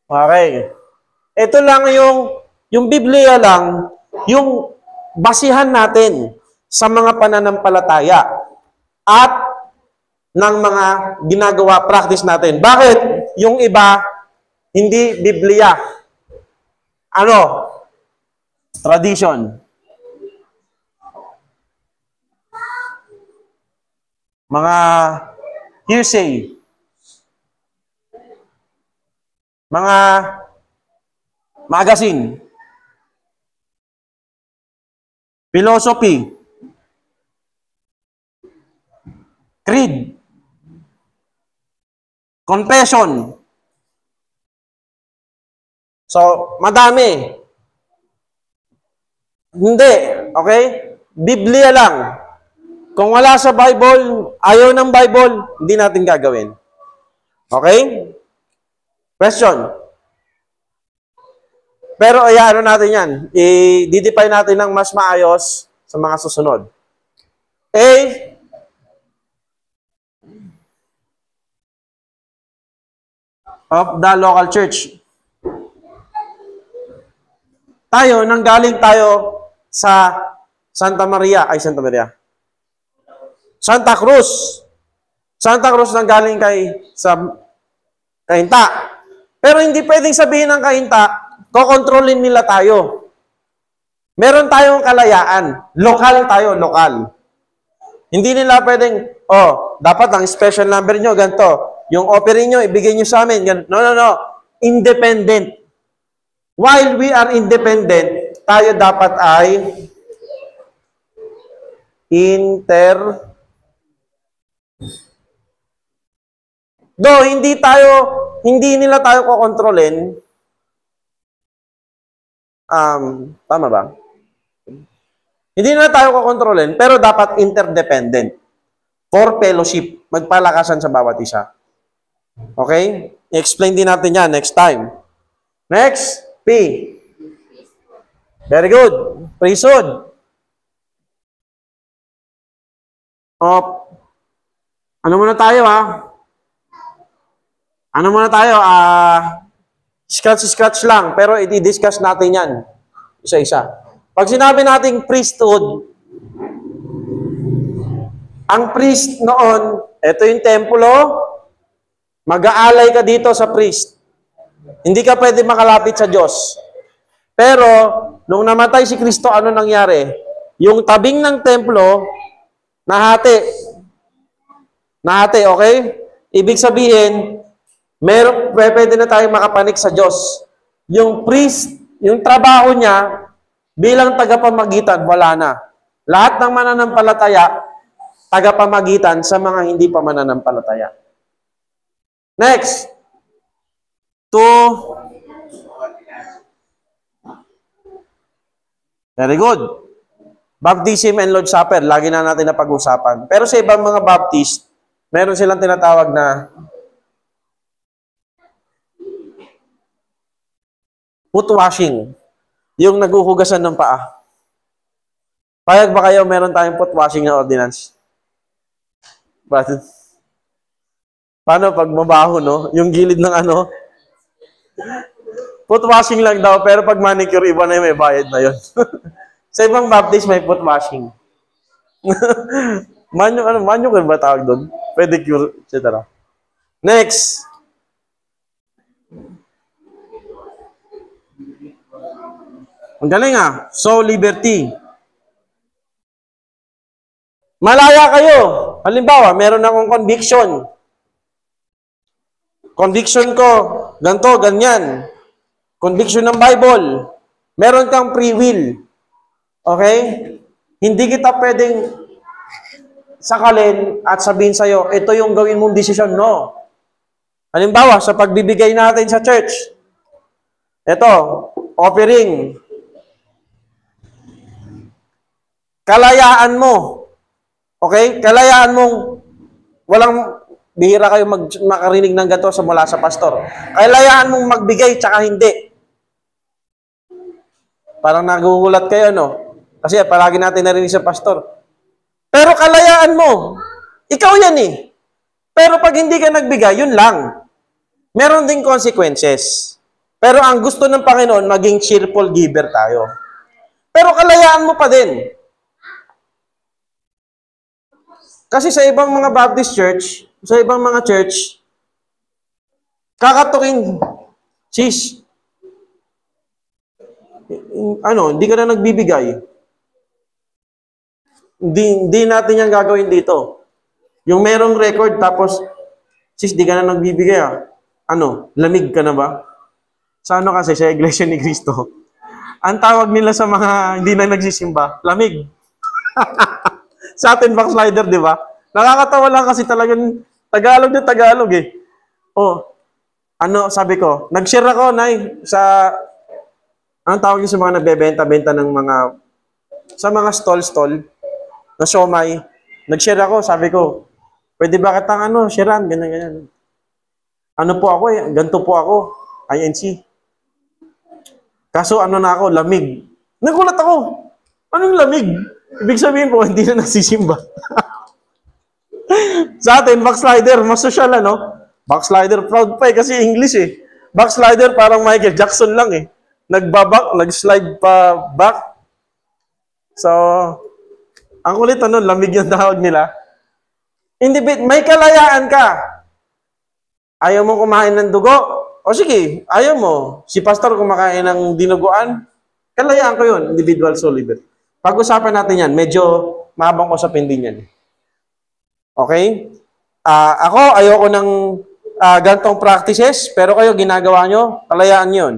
Okay. Ito lang yung Biblia lang, yung basihan natin sa mga pananampalataya at ng mga ginagawa, practice natin. Bakit? Yung iba, hindi Biblia. Ano? Tradition. mga hearsay, mga magazine, philosophy, creed, confession. So, madami. Hindi, okay? Biblia lang. Kung wala sa Bible, ayaw ng Bible, hindi natin gagawin. Okay? Question. Pero ano natin yan? I-define natin ng mas maayos sa mga susunod. A, of the local church. Tayo, nanggaling tayo sa Santa Maria. Santa Cruz. Santa Cruz nanggaling sa Cainta. Pero hindi pwedeng sabihin ng Cainta, kokontrolin nila tayo. Meron tayong kalayaan. Lokal tayo, lokal. Hindi nila pwedeng, dapat ang special number nyo, ganito. Yung offering nyo, ibigay nyo sa amin. Ganito. No. Independent. While we are independent, tayo dapat ay hindi nila tayo kokontrolin. Tama ba? Hindi nila tayo kokontrolin, pero dapat interdependent. For fellowship, magpalakasan sa bawat isa. Okay? I-explain din natin yan next time. Next, P. Very good. Priesthood. Ano muna tayo, Ano muna tayo, scratch lang, pero i-discuss natin yan. Isa-isa. Pag sinabi nating priesthood, ang priest noon, ito yung templo, mag-aalay ka dito sa priest. Hindi ka pwede makalapit sa Diyos. Pero, nung namatay si Kristo, ano nangyari? Yung tabing ng templo, nahati. Nahati, okay? Ibig sabihin, pwede na tayong makapanik sa Diyos. Yung priest, yung trabaho niya, bilang tagapamagitan, wala na. Lahat ng mananampalataya, tagapamagitan sa mga hindi pa mananampalataya. Next. Very good. Baptism and Lord's Supper, lagi na natin napag-usapan. Pero sa ibang mga Baptist, meron silang tinatawag na foot washing. Yung naghuhugasan ng paa. Payag ba kayo meron tayong foot washing na ordinance? Paano pag mabaho, no? Yung gilid ng foot washing lang daw, pero pag manicure, iba na yung may bayad na yun. Sa ibang Baptist, may foot washing. Manicure ba tawag doon? Pedicure, etc. Next. Ang galing So, liberty. Malaya kayo. Halimbawa, meron akong conviction. Conviction ko, ganito, ganyan. Conviction ng Bible. Meron kang free will. Okay? Hindi kita pwedeng sakalin at sabihin sa'yo, ito yung gawin mong desisyon. No. Halimbawa, sa pagbibigay natin sa church, ito, offering. Kalayaan mo. Okay? Kalayaan mong walang bihira kayo makarinig ng ganito mula sa pastor. Kalayaan mong magbigay tsaka hindi. Parang nagugulat kayo, no? Kasi palagi natin narinig sa pastor. Pero kalayaan mo. Ikaw yan Pero pag hindi ka nagbigay, yun lang. Meron ding consequences. Pero ang gusto ng Panginoon, maging cheerful giver tayo. Pero kalayaan mo pa din. Kasi sa ibang mga Baptist church, sa ibang mga church, kakatukin, sis, hindi ka na nagbibigay. Hindi natin yan gagawin dito. Yung merong record, tapos, sis, di ka na nagbibigay ah. Ano, lamig ka na ba? Sa ano kasi, sa Iglesia ni Cristo, ang tawag nila sa mga hindi na nagsisimba, lamig. Sa atin, backslider, di ba? Nakakatawa lang kasi talagang Tagalog na Tagalog eh. Oh, ano, sabi ko, nag-share ako, Nay, sa, anong tawag yun sa mga nagbebenta-benta ng mga, sa mga stall-stall, na siomay. Nag-share ako, sabi ko, pwede ba kitang ano, sharean, ganyan-ganyan. Ano po ako eh, ganito po ako, INC. Kaso ano na ako, lamig. Nagulat ako. Anong lamig? Ibig sabihin po, hindi na nagsisimba. Sa atin, backslider, mas social ano? Backslider, proud pa eh, kasi English eh. Backslider, parang Michael Jackson lang eh. Nagbabak, nag-slide pa back. So, ang kulit ano, lamig yung tawag nila. Hindi, may kalayaan ka. Ayaw mo kumain ng dugo? O sige, ayaw mo. Si pastor kumakain ng dinuguan? Kalayaan ko yun, individual soul liberty. Pag-usapan natin yan, medyo mahabang usapin din yan. Okay? Ako, ayoko ng gantong practices, pero kayo ginagawa nyo, kalayaan nyo yun.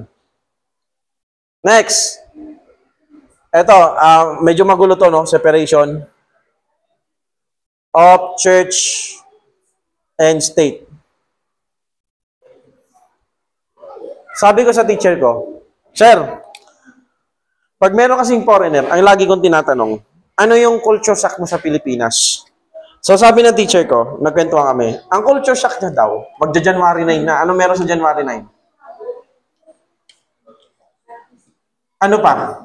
Next. Ito, medyo magulo to, no? Separation of church and state. Sabi ko sa teacher ko, Sir, pag meron kasing foreigner, ang lagi kong tinatanong, ano yung culture shock mo sa Pilipinas? So sabi ng teacher ko, nagkwentuhan kami, ang culture shock niya daw, magja-January 9 na. Ano meron sa January 9? Ano pa?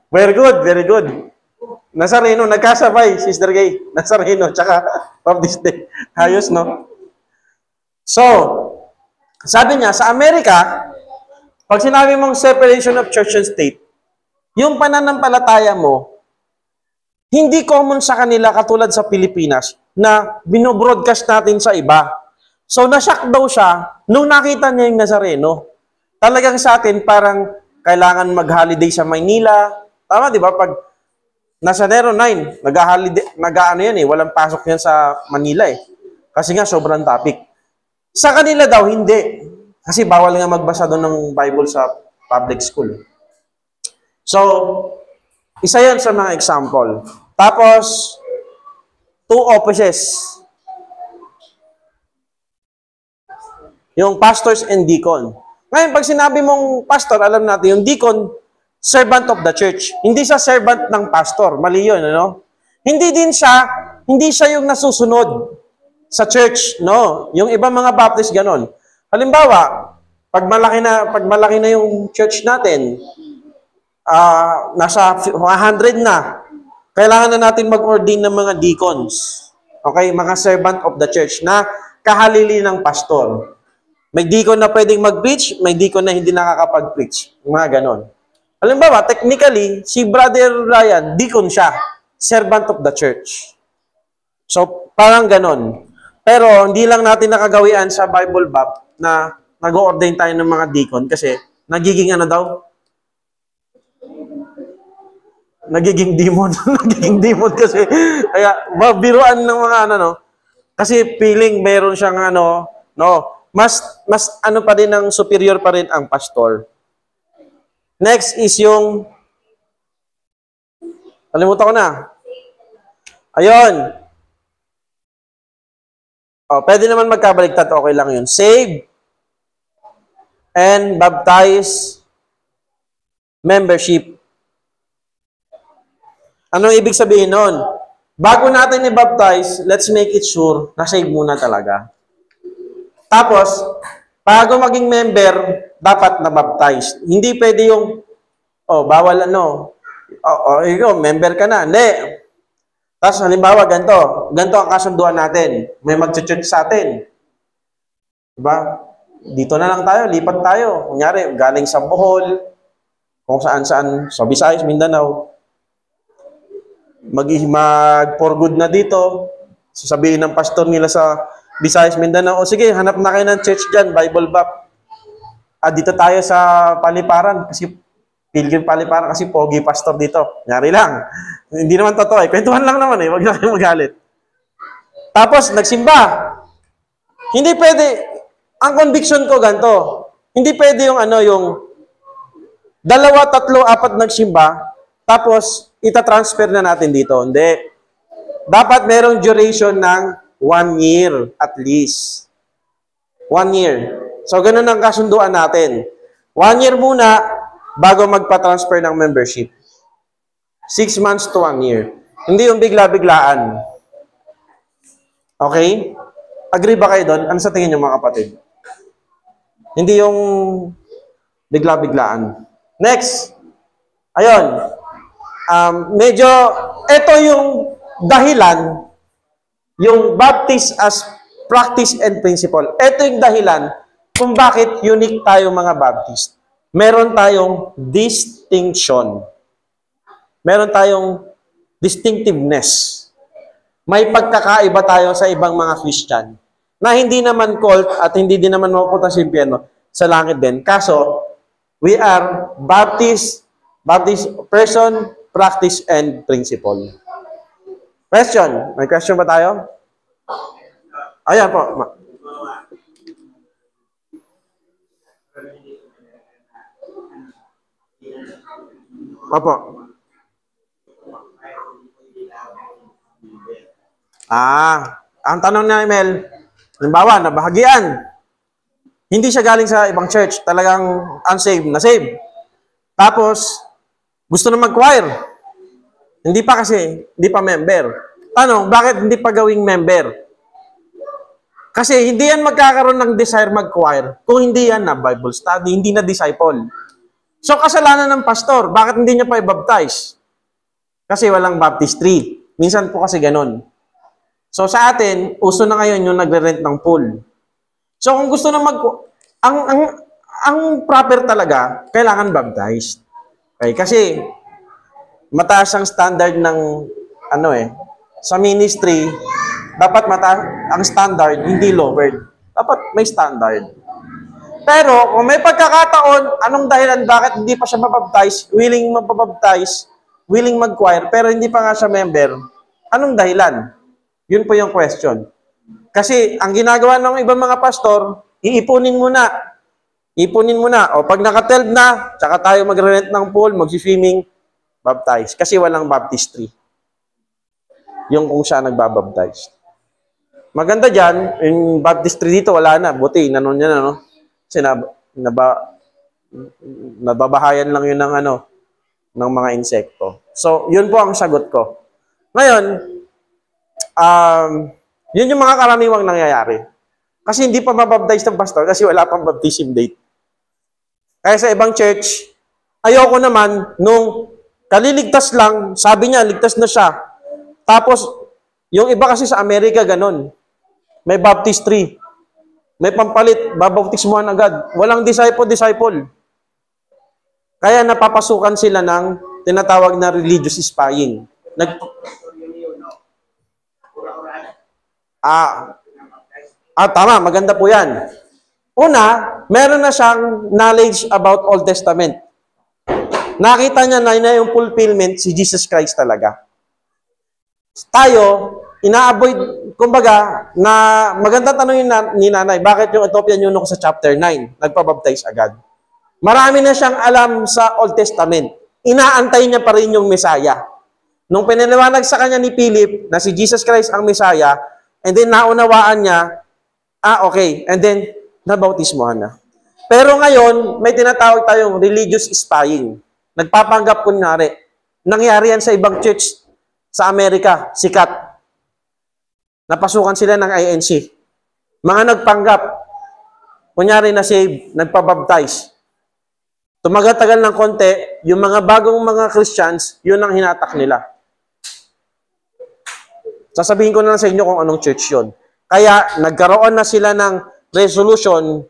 Very good, very good. Nazareno, nagkasabay, Sister Gay. Nazareno, tsaka Baptist Day. Ayos, no? So, sabi niya, sa Amerika, pag sinabi mong separation of church and state, yung pananampalataya mo, hindi common sa kanila katulad sa Pilipinas na binobroadcast natin sa iba. So, nashock daw siya nung nakita niya yung Nazareno. Talagang sa atin, parang kailangan mag-holiday sa Maynila. Tama, di ba? Pag nasa Nero 9, nag-ano yan eh, walang pasok yan sa Manila eh. Kasi nga, sobrang topic. Sa kanila daw, hindi. Kasi bawal nga magbasa doon ng Bible sa public school. So, isa yan sa mga example. Tapos, two offices. Yung pastors and deacon. Ngayon, pag sinabi mong pastor, alam natin, yung deacon, servant of the church. Hindi siya servant ng pastor. Mali yun, ano? Hindi siya yung nasusunod sa church, no? Yung ibang mga Baptist ganon. Halimbawa, pag malaki na yung church natin, nasa 100 na, kailangan na natin mag-ordain ng mga deacons. Okay? Mga servant of the church na kahalili ng pastor. May deacon na pwedeng mag-preach, may deacon na hindi nakakapag-preach. Mga ganon. Halimbawa, technically, si Brother Ryan, deacon siya. Servant of the church. So, parang ganon. Pero, hindi lang natin nakagawian sa Bible Bap na nag-ordain tayo ng mga deacon kasi nagiging ano daw? Nagiging demon. Nagiging demon kasi. Kaya, biruan ng mga ano, no? Kasi feeling meron siyang ano, no? Mas ano pa din ang superior pa rin ang pastor. Next is yung, kalimutan ko na. Ayun. Pwede naman magkabaliktad, okay lang yun. Save and baptize membership. Anong ibig sabihin nun? Bago natin i-baptize, let's make it sure na save muna talaga. Tapos, bago maging member, dapat na-baptize. Hindi pwede yung, bawal ano, ikaw, member ka na. Hindi. Tapos, halimbawa, ganito ang kasunduan natin. May mag-church sa atin. Diba? Dito na lang tayo, lipat tayo. Kunyari, galing sa Bohol, kung saan-saan, sa Visayas, Mindanao. Mag-for good na dito. Sasabihin ng pastor nila sa Visayas, Mindanao, sige, hanap na kayo ng church dyan, Bible Bap. Dito tayo sa Paliparan, kasi Pilgrim Paliparan kasi pogi pastor dito. Nyari lang. Hindi naman totoo eh. Kwentuhan lang naman eh. Huwag na kayo magalit. Tapos, nagsimba. Hindi pwede. Ang conviction ko ganito. Hindi pwede yung yung 2, 3, 4 nagsimba, tapos ita-transfer na natin dito. Hindi. Dapat merong duration ng 1 year at least. 1 year. So, ganun ang kasunduan natin. 1 year muna bago magpa-transfer ng membership. 6 months to 1 year. Hindi yung bigla-biglaan. Okay? Agree ba kayo doon? Ano sa tingin niyo mga kapatid? Hindi yung bigla-biglaan. Next. Ayun. Medyo, ito yung dahilan, yung Baptist as practice and principle. Ito yung dahilan kung bakit unique tayo mga Baptist. Meron tayong distinction. Meron tayong distinctiveness. May pagkakaiba tayo sa ibang mga Christian na hindi naman cult at hindi din naman mapupunta sa impyerno, sa langit din. Kaso, we are Baptist person, practice, and principle. Question? May question ba tayo? Ayan po. Opo. Ang tanong ni Mel, halimbawa, nabahagian. Hindi siya galing sa ibang church, talagang unsaved, na-saved. Tapos, gusto na mag-choir. Hindi pa kasi, hindi pa member. Tanong, bakit hindi pa gawing member? Kasi hindi yan magkakaroon ng desire mag-choir kung hindi yan na Bible study, hindi na disciple. So, kasalanan ng pastor, bakit hindi niya pa i-baptize? Kasi walang baptistry. Minsan po kasi ganun. So, sa atin, uso na ngayon yung nagre-rent ng pool. So, kung gusto na ang proper talaga, kailangan baptized. Okay? Kasi, mataas ang standard ng, sa ministry, dapat ang standard, hindi lowered. Dapat may standard. Pero, kung may pagkakataon, anong dahilan, bakit hindi pa siya mabaptize, willing mapabaptize, willing mag-choir, pero hindi pa nga siya member, anong dahilan? Yun po yung question. Kasi, ang ginagawa ng ibang mga pastor, iipunin muna. Ipunin muna. O pag naka-12 na, tsaka tayo magre-rent ng pool, mag-swimming, baptize. Kasi walang baptistry. Yung kung siya nagbabaptize. Maganda dyan, yung baptistry dito, wala na. Buti, nanon yan, Kasi nababahayan lang yun ng mga insekto. So, yun po ang sagot ko. Ngayon, yun yung mga karaniwang nangyayari. Kasi hindi pa mabaptize ng pastor kasi wala pang baptism date. Kaya sa ibang church, ayoko naman nung kaliligtas lang, sabi niya, ligtas na siya. Tapos, yung iba kasi sa Amerika, ganun. May baptistry. May pampalit, babautismuhan agad. Walang disciple. Kaya napapasukan sila ng tinatawag na religious spying. Tama, maganda po yan. Una, meron na siyang knowledge about Old Testament. Nakita niya na yung fulfillment si Jesus Christ talaga. Tayo, ina-avoid, kumbaga, na maganda tanong ni nanay, bakit yung Ethiopian eunuch sa chapter 9, nagpabaptize agad? Marami na siyang alam sa Old Testament. Inaantay niya pa rin yung Messiah. Nung pinaliwanag sa kanya ni Philip na si Jesus Christ ang Messiah, and then naunawaan niya, okay, and then nabautismohan na. Pero ngayon, may tinatawag tayong religious spying. Nagpapanggap kunyari. Nangyari yan sa ibang church sa Amerika, sikat. Napasukan sila ng INC. Mga nagpanggap, kunyari na save, nagpabaptize. Tumagatagal ng konti, yung mga bagong mga Christians, yun ang hinatak nila. Sasabihin ko na lang sa inyo kung anong church yun. Kaya, nagkaroon na sila ng resolution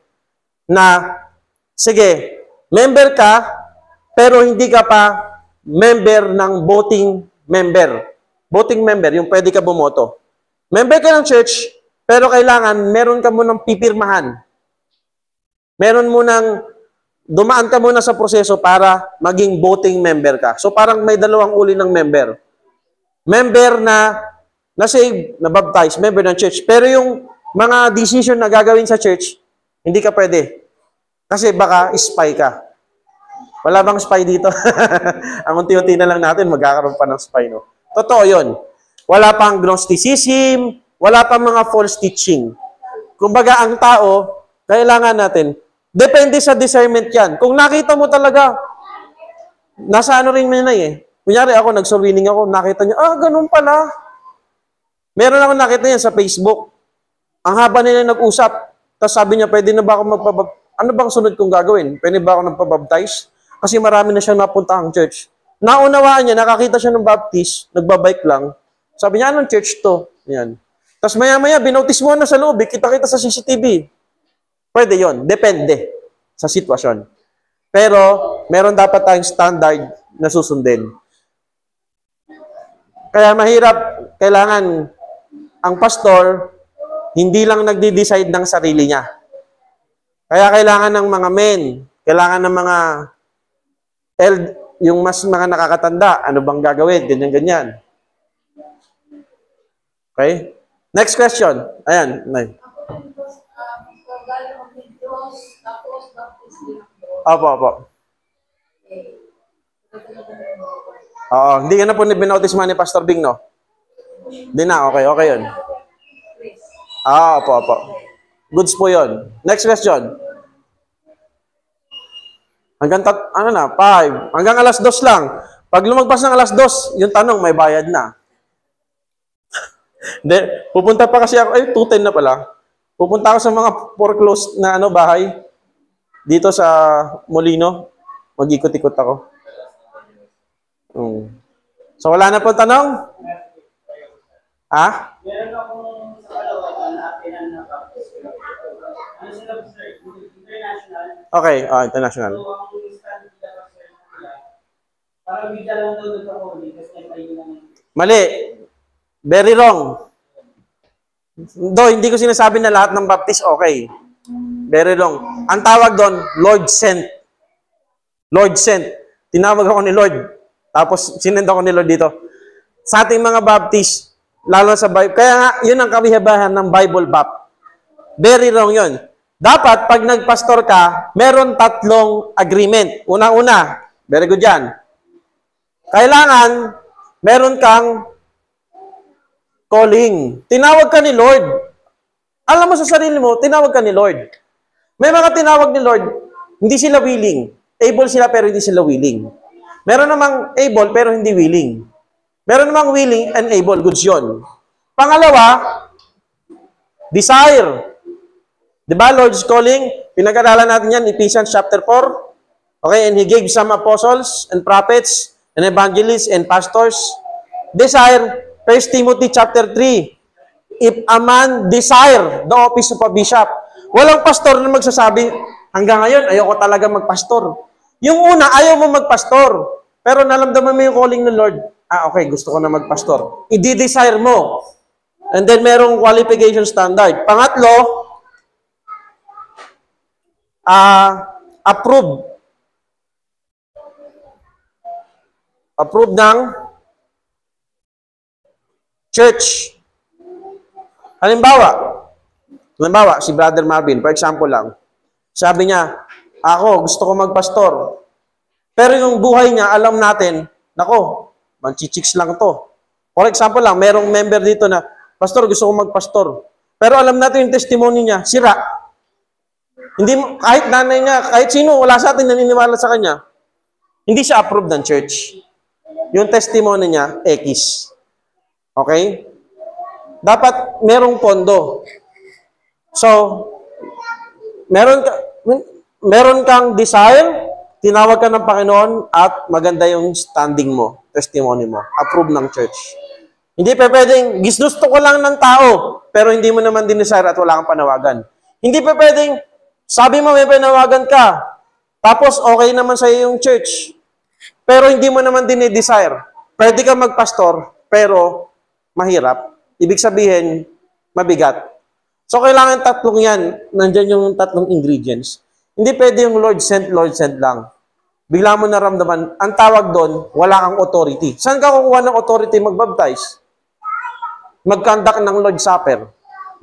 na, sige, member ka, pero hindi ka pa member ng voting member. Voting member, yung pwede ka bumoto. Member ka ng church, pero kailangan meron ka munang pipirmahan. Meron munang dumaan ka muna sa proseso para maging voting member ka. So parang may dalawang uri ng member. Member na save, na baptize, member ng church. Pero yung mga decision na gagawin sa church, hindi ka pwede. Kasi baka spy ka. Wala bang spy dito? Ang unti-unti na lang natin, magkakaroon pa ng spy, no? Totoo yun. Wala pang Gnosticism, wala pang mga false teaching. Kumbaga, ang tao, kailangan natin, depende sa discernment yan. Kung nakita mo talaga, nasa ano rin na eh. Kunyari ako, nag-surwinning ako, nakita niya, ganun pala. Meron ako nakita yan sa Facebook. Ang haba nila nag-usap, tapos sabi niya, pwede na ba ako ano bang sunod kong gagawin? Pwede ba ako nagpabaptize? Kasi marami na siyang napuntahang church. Naunawaan niya, nakakita siya ng baptist, nagbabike lang. Sabi niya, anong church to? Yan. Tapos maya-maya, binautis mo na sa loob, kita-kita sa CCTV. Pwede yon, depende sa sitwasyon. Pero, meron dapat tayong standard na susundin. Kaya mahirap, kailangan ang pastor, hindi lang nagdi-decide ng sarili niya. Kaya kailangan ng mga men, kailangan ng mga yung mas mga nakakatanda, ano bang gagawin, ganyan-ganyan. Okay? Next question. Ayan. Opo. Oo, hindi ka na po binautisman ni Pastor Bing, no? Hindi na, okay yun. Opo. Goods po yun. Next question. Hanggang 5. Hanggang alas 2 lang. Pag lumagpas ng alas 2, yung tanong, may bayad na. Hindi, pupunta pa kasi ako, 2:10 na pala. Pupunta ako sa mga foreclosed na bahay. Dito sa Molino. Mag-ikot-ikot ako. So, wala na po tanong? Ha? Meron akong sa Caloocan na pinanapapos. Ano sila, sir? International. Okay, international. So, ang stand nila, sir, parang bigla lang daw doon ako, kasi tayo naman. Mali. Very wrong. Hindi ko sinasabi na lahat ng baptist okay. Very wrong. Ang tawag doon, Lord sent. Lord sent. Tinawag ako ni Lord. Tapos, sinend ako ni Lord dito. Sa ating mga baptist, lalo sa Bible, kaya nga, yun ang kabihabahan ng Bible Bap. Very wrong yun. Dapat, pag nagpastor ka, meron 3 agreement. Una-una, very good yan. Kailangan, meron kang calling. Tinawag ka ni Lord. Alam mo sa sarili mo, tinawag ka ni Lord. May mga tinawag ni Lord, hindi sila willing. Able sila pero hindi sila willing. Meron namang able pero hindi willing. Meron namang willing and able. Goods yun. Pangalawa, desire. Diba, Lord's calling? Pinag-aralan natin yan, Ephesians chapter 4. Okay, and He gave some apostles and prophets and evangelists and pastors. Desire, 1 Timothy chapter 3. If a man desire the office of a bishop. Walang pastor na magsasabi, hanggang ngayon, ayoko talaga magpastor. Yung una, ayaw mo magpastor. Pero nalamdaman mo yung calling ng Lord. Okay, gusto ko na magpastor. I-desire mo. And then, merong qualification standard. Pangatlo, approve. Approve ng church. Halimbawa, si Brother Marvin, for example lang, sabi niya, ako, gusto ko magpastor. Pero yung buhay niya, alam natin, nako, manchichicks lang to. For example lang, merong member dito na, Pastor, gusto ko magpastor. Pero alam natin yung testimony niya, sira. Hindi, kahit nanay niya, kahit sino, wala sa atin naniniwala sa kanya. Hindi siya approved ng church. Yung testimony niya, X. Okay? Dapat merong pondo. So, meron kang desire, tinawag ka ng Panginoon, at maganda yung standing mo, testimony mo, approve ng church. Hindi pa pwedeng, gusto ko lang ng tao, pero hindi mo naman din-desire at wala kang panawagan. Hindi pa pwedeng, sabi mo may panawagan ka, tapos okay naman sa yung church, pero hindi mo naman din-desire. Pwede ka magpastor, pero mahirap. Ibig sabihin, mabigat. So, kailangan 3 yan. Nandyan yung 3 ingredients. Hindi pwede yung Lord sent lang. Bigla mo naramdaman, ang tawag doon, wala kang authority. Saan ka kukuha ng authority magbaptize? Mag-conduct ng Lord Supper.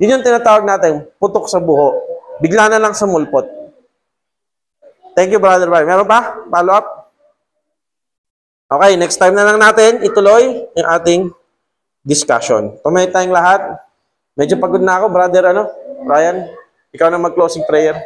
Yun yung tinatawag natin, putok sa buho. Bigla na lang sumulpot. Thank you, Brother Brian. Meron pa? Follow up? Okay, next time na lang natin ituloy yung ating discussion. Tumay tayong lahat. Medyo pagod na ako, Brother Brian. Ikaw na mag-closing prayer.